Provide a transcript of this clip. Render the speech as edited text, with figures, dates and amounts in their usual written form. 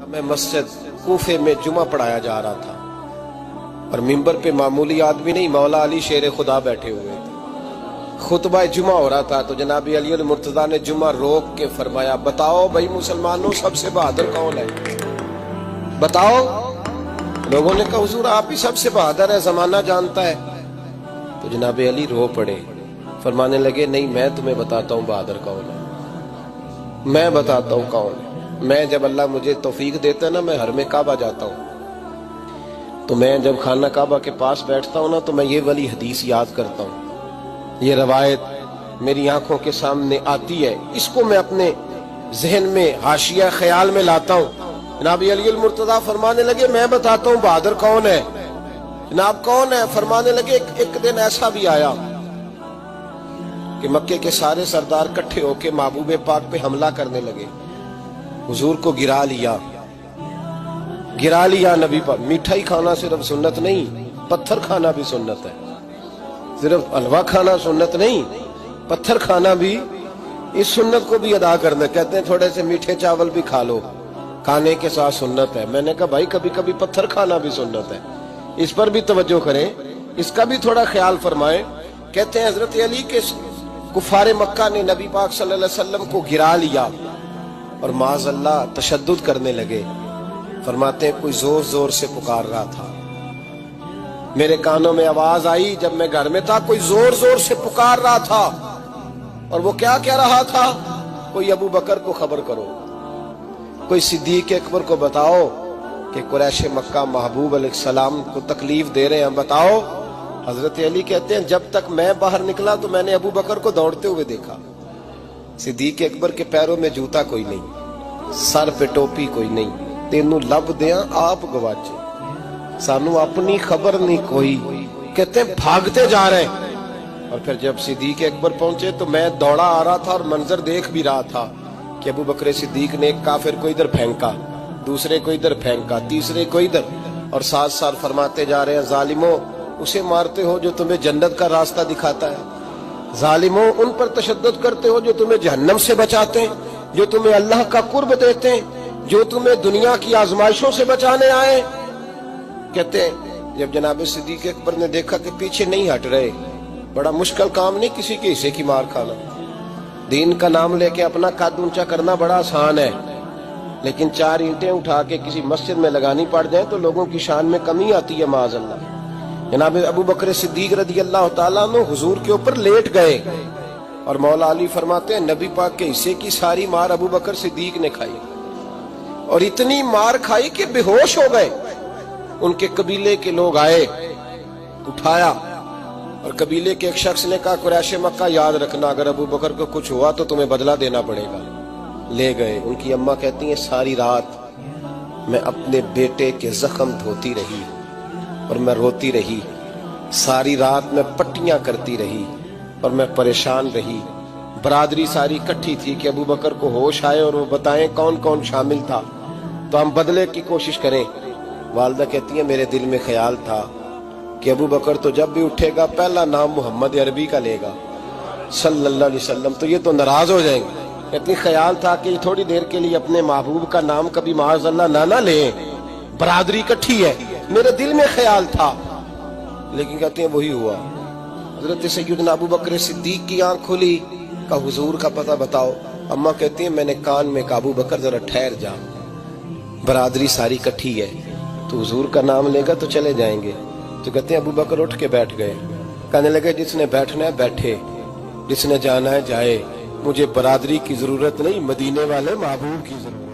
میں مسجد کوفے میں جمعہ پڑھایا جا رہا تھا اور منبر پہ معمولی آدمی نہیں، مولا علی شیر خدا بیٹھے ہوئے تھے، خطبہ جمعہ ہو رہا تھا۔ تو جناب علی المرتضیٰ نے جمعہ روک کے فرمایا، بتاؤ بھائی مسلمانوں سب سے بہادر کون ہے؟ بتاؤ۔ لوگوں نے کہا حضور آپ ہی سب سے بہادر ہے، زمانہ جانتا ہے۔ تو جناب علی رو پڑے، فرمانے لگے نہیں، میں تمہیں بتاتا ہوں بہادر کون ہے، میں بتاتا ہوں کون ہے۔ میں جب اللہ مجھے توفیق دیتا ہے نا، میں حرم کعبہ جاتا ہوں، تو میں جب خانہ کعبہ کے پاس بیٹھتا ہوں نا، تو میں یہ والی حدیث یاد کرتا ہوں، یہ روایت میری آنکھوں کے سامنے آتی ہے، اس کو میں اپنے ذہن میں حاشیہ خیال میں لاتا ہوں۔ جناب علی المرتضیٰ فرمانے لگے میں بتاتا ہوں بہادر کون ہے۔ جناب کون ہے؟ فرمانے لگے ایک دن ایسا بھی آیا کہ مکے کے سارے سردار کٹھے ہو کے محبوب پاک پہ حملہ کرنے لگے، حضور کو گرا لیا نبی پر۔ میٹھائی کھانا صرف سنت نہیں، پتھر کھانا بھی سنت ہے، صرف حلوہ کھانا سنت نہیں، پتھر کھانا بھی اس سنت کو بھی ادا کرنا۔ کہتے ہیں تھوڑے سے میٹھے چاول بھی کھا لو، کھانے کے ساتھ سنت ہے۔ میں نے کہا بھائی کبھی کبھی پتھر کھانا بھی سنت ہے، اس پر بھی توجہ کریں، اس کا بھی تھوڑا خیال فرمائیں۔ کہتے ہیں حضرت علی کے کفار مکہ نے نبی پاک صلی اللہ علیہ وسلم کو گرا لیا اور معاذ اللہ تشدد کرنے لگے۔ فرماتے ہیں کوئی زور زور سے پکار رہا تھا، میرے کانوں میں آواز آئی جب میں گھر میں تھا، کوئی زور زور سے پکار رہا تھا، اور وہ کیا کہہ رہا تھا؟ کوئی ابو بکر کو خبر کرو، کوئی صدیق اکبر کو بتاؤ کہ قریش مکہ محبوب علیہ السلام کو تکلیف دے رہے ہیں، بتاؤ۔ حضرت علی کہتے ہیں جب تک میں باہر نکلا تو میں نے ابو بکر کو دوڑتے ہوئے دیکھا، صدیق اکبر کے پیروں میں جوتا کوئی نہیں، سر پہ ٹوپی کوئی نہیں، تینوں لب دیاں آپ گواچے، سانو اپنی خبر نہیں کوئی۔ کہتے ہیں بھاگتے جا رہے ہیں، اور پھر جب صدیق اکبر پہنچے تو میں دوڑا آ رہا تھا اور منظر دیکھ بھی رہا تھا کہ ابو بکر صدیق نے ایک کافر کو ادھر پھینکا، دوسرے کو ادھر پھینکا، تیسرے کو ادھر، اور ساتھ ساتھ فرماتے جا رہے ہیں ظالموں اسے مارتے ہو جو تمہیں جنت کا راستہ دکھاتا ہے، ظالموں ان پر تشدد کرتے ہو جو تمہیں جہنم سے بچاتے ہیں، جو تمہیں اللہ کا قرب دیتے ہیں، جو تمہیں دنیا کی آزمائشوں سے بچانے آئے۔ کہتے ہیں جب جناب صدیق اکبر نے دیکھا کہ پیچھے نہیں ہٹ رہے، بڑا مشکل کام نہیں کسی کے حصے کی مار کھانا، دین کا نام لے کے اپنا قد اونچا کرنا بڑا آسان ہے، لیکن 4 اینٹیں اٹھا کے کسی مسجد میں لگانی پڑ جائیں تو لوگوں کی شان میں کمی آتی ہے معاذ اللہ۔ جناب ابو بکر صدیق رضی اللہ تعالیٰ عنہ حضور کے اوپر لیٹ گئے، اور مولا علی فرماتے ہیں نبی پاک کے حصے کی ساری مار ابو بکر صدیق نے کھائی، اور اتنی مار کھائی کہ بے ہوش ہو گئے۔ ان کے قبیلے کے لوگ آئے، اٹھایا، اور قبیلے کے ایک شخص نے کہا قریش مکہ یاد رکھنا اگر ابو بکر کو کچھ ہوا تو تمہیں بدلہ دینا پڑے گا۔ لے گئے۔ ان کی اماں کہتی ہیں ساری رات میں اپنے بیٹے کے زخم دھوتی رہی اور میں روتی رہی، ساری رات میں پٹیاں کرتی رہی اور میں پریشان رہی۔ برادری ساری کٹھی تھی کہ ابو بکر کو ہوش آئے اور وہ بتائیں کون کون شامل تھا تو ہم بدلے کی کوشش کریں۔ والدہ کہتی ہیں میرے دل میں خیال تھا کہ ابو بکر تو جب بھی اٹھے گا پہلا نام محمد عربی کا لے گا صلی اللہ علیہ وسلم، تو یہ تو ناراض ہو جائیں گے۔ اتنی خیال تھا کہ تھوڑی دیر کے لیے اپنے محبوب کا نام کبھی معاذ اللہ نہ لیں، برادری کٹھی ہے، میرے دل میں خیال تھا، لیکن کہتے ہیں وہی ہوا۔ حضرت سیدنا ابو بکر صدیق کی آنکھ کھلی، کہا حضور کا پتہ بتاؤ۔ اماں کہتی ہیں میں نے کان میں کہا ابو بکر ذرا ٹھہر جا، برادری ساری کٹھی ہے، تو حضور کا نام لے گا تو چلے جائیں گے۔ تو کہتے ہیں ابو بکر اٹھ کے بیٹھ گئے، کہنے لگے جس نے بیٹھنا ہے بیٹھے، جس نے جانا ہے جائے، مجھے برادری کی ضرورت نہیں، مدینے والے محبوب کی ضرورت۔